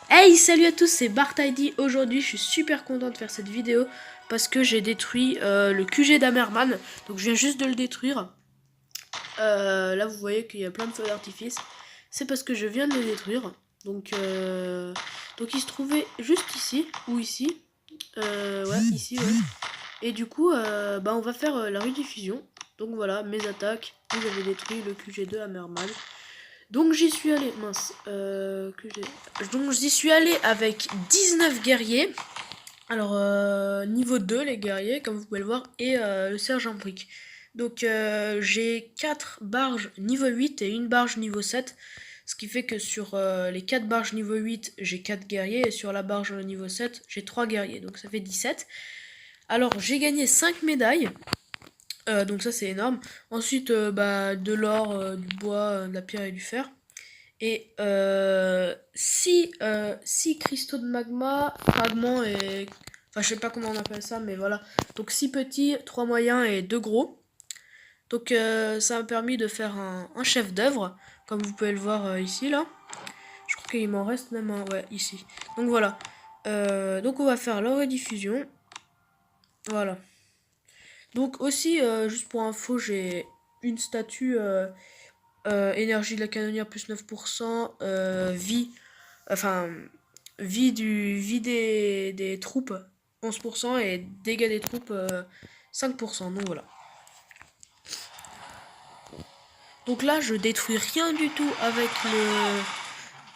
Hey, salut à tous, c'est Bartidi. Aujourd'hui, je suis super content de faire cette vidéo parce que j'ai détruit le QG d'Amerman. Donc, je viens juste de le détruire. Là, vous voyez qu'il y a plein de feux d'artifice. C'est parce que je viens de le détruire. Donc il se trouvait juste ici ou ici. Ouais, ici, ouais. Et du coup, on va faire la rediffusion. Donc voilà, mes attaques. Vous avez détruit le QG de Amerman. Donc j'y suis allé, donc j'y suis allé avec 19 guerriers. Alors niveau 2 les guerriers comme vous pouvez le voir et le sergent brick. Donc j'ai 4 barges niveau 8 et une barge niveau 7. Ce qui fait que sur les 4 barges niveau 8 j'ai 4 guerriers et sur la barge niveau 7 j'ai 3 guerriers. Donc ça fait 17. Alors j'ai gagné 5 médailles. Donc ça c'est énorme. Ensuite de l'or, du bois, de la pierre et du fer. Et 6 cristaux de magma, fragments et... Enfin je sais pas comment on appelle ça mais voilà. Donc 6 petits, 3 moyens et 2 gros. Donc ça m'a permis de faire un chef d'œuvre. Comme vous pouvez le voir ici là. Je crois qu'il m'en reste même un, ouais ici. Donc voilà. Donc on va faire la rediffusion. Voilà. Donc aussi, juste pour info, j'ai une statue énergie de la canonnière plus 9%, vie, enfin vie des troupes 11% et dégâts des troupes 5%. Donc voilà. Donc là, je détruis rien du tout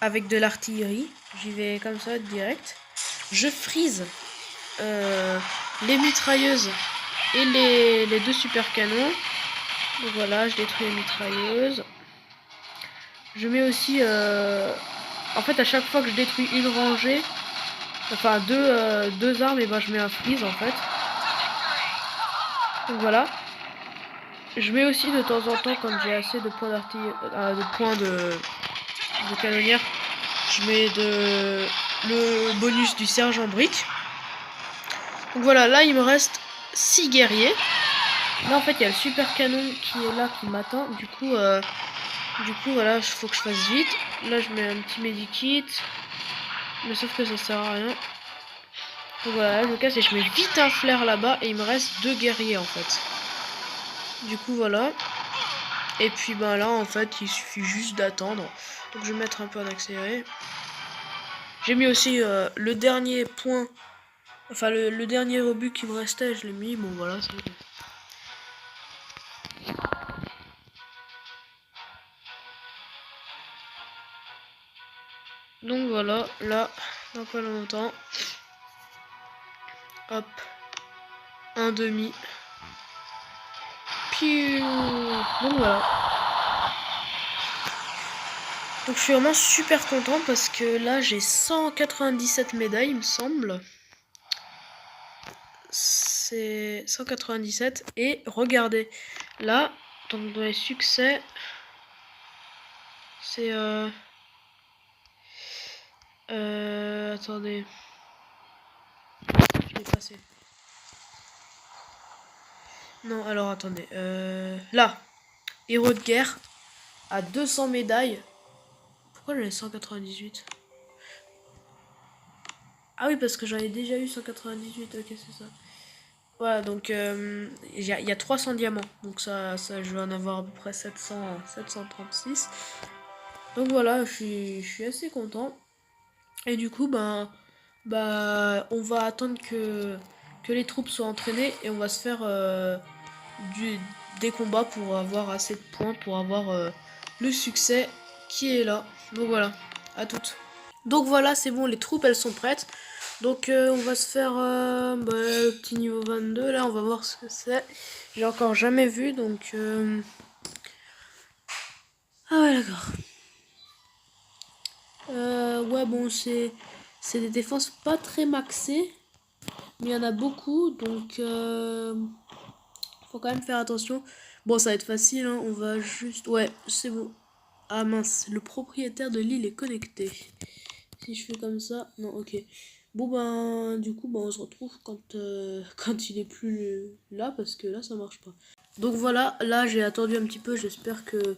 avec de l'artillerie. J'y vais comme ça direct. Je freeze les mitrailleuses et les deux super canons. Donc voilà, je détruis les mitrailleuses. Je mets aussi en fait à chaque fois que je détruis une rangée, enfin deux armes, et ben je mets un freeze en fait. Donc voilà. Je mets aussi de temps en temps quand j'ai assez de points d'artillerie, de points de canonnière, je mets le bonus du sergent brick. Donc voilà, là il me reste 6 guerriers. Là en fait il y a le super canon qui est là qui m'attend. Du coup voilà, il faut que je fasse vite. Là je mets un petit medikit. Mais sauf que ça sert à rien. Donc voilà, là je me casse et je mets vite un flair là-bas. Et il me reste 2 guerriers en fait. Du coup voilà. Et puis là en fait il suffit juste d'attendre. Donc je vais mettre un peu en accéléré. J'ai mis aussi le dernier point. Enfin le dernier rebut qui me restait, je l'ai mis. Bon voilà, c'est bon. Donc voilà, là, dans pas longtemps. Hop. Un demi. Piou. Donc voilà. Donc je suis vraiment super content parce que là j'ai 197 médailles il me semble. C'est 197 et regardez. Là, dans les succès, c'est attendez. Je l'ai passé. Non, alors attendez. Là, héros de guerre à 200 médailles. Pourquoi j'en ai 198? Ah oui, parce que j'en ai déjà eu 198. Ok, c'est ça. Voilà, donc il y a 300 diamants. Donc ça, je vais en avoir à peu près 736. Donc voilà, je suis assez content. Et du coup, on va attendre que les troupes soient entraînées et on va se faire des combats pour avoir assez de points pour avoir le succès qui est là. Donc voilà, à toutes. Donc voilà, c'est bon, les troupes elles sont prêtes. Donc on va se faire le petit niveau 22 là, on va voir ce que c'est. J'ai encore jamais vu donc ah ouais d'accord. Ouais bon c'est des défenses pas très maxées. Mais il y en a beaucoup donc faut quand même faire attention. Bon ça va être facile hein, on va juste... Ouais c'est bon. Ah mince, le propriétaire de l'île est connecté. Si je fais comme ça, non ok. Bon du coup on se retrouve quand, quand il est plus là parce que là ça marche pas. Donc voilà, là j'ai attendu un petit peu, j'espère que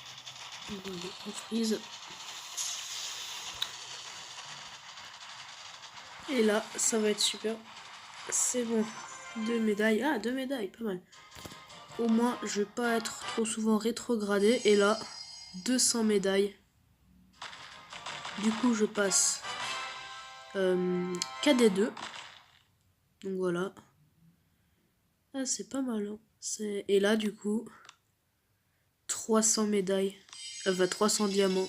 On freeze. Et là, ça va être super. C'est bon. 2 médailles. Ah, 2 médailles, pas mal. Au moins, je vais pas être trop souvent rétrogradé. Et là, 200 médailles. Du coup, je passe KD2. Donc voilà. Ah, c'est pas mal. Hein. Et là, du coup, 300 médailles. Enfin, 300 diamants.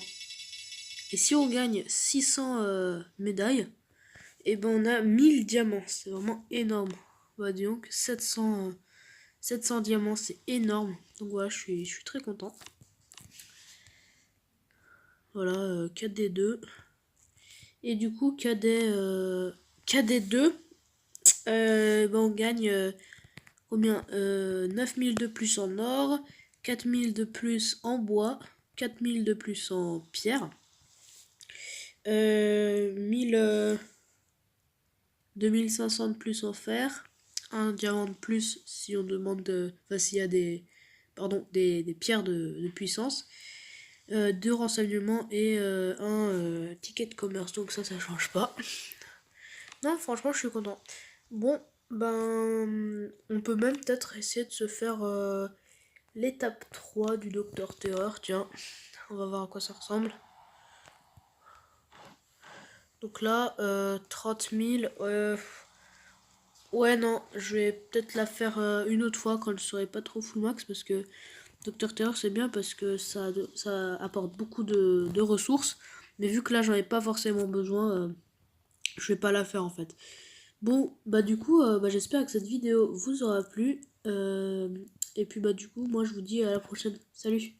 Et si on gagne 600 médailles, et ben on a 1000 diamants. C'est vraiment énorme. Bah, donc 700 diamants, c'est énorme. Donc voilà, je suis très content. Voilà, KD2. Et du coup, KD2, ben on gagne combien 9000 de plus en or, 4000 de plus en bois, 4000 de plus en pierre, 2500 de plus en fer, un diamant de plus si on demande, enfin s'il y a des pierres de puissance, 2 renseignements et un ticket de commerce. Donc ça change pas. Non, franchement, je suis content. Bon, ben, on peut même peut-être essayer de se faire l'étape 3 du Docteur Terreur. Tiens, on va voir à quoi ça ressemble. Donc là, 30 000. Ouais, non, je vais peut-être la faire une autre fois quand je serai pas trop full max parce que Docteur Terror c'est bien parce que ça apporte beaucoup de ressources. Mais vu que là j'en ai pas forcément besoin, je vais pas la faire en fait. Bon, bah du coup, bah, j'espère que cette vidéo vous aura plu. Et puis bah du coup, moi je vous dis à la prochaine. Salut!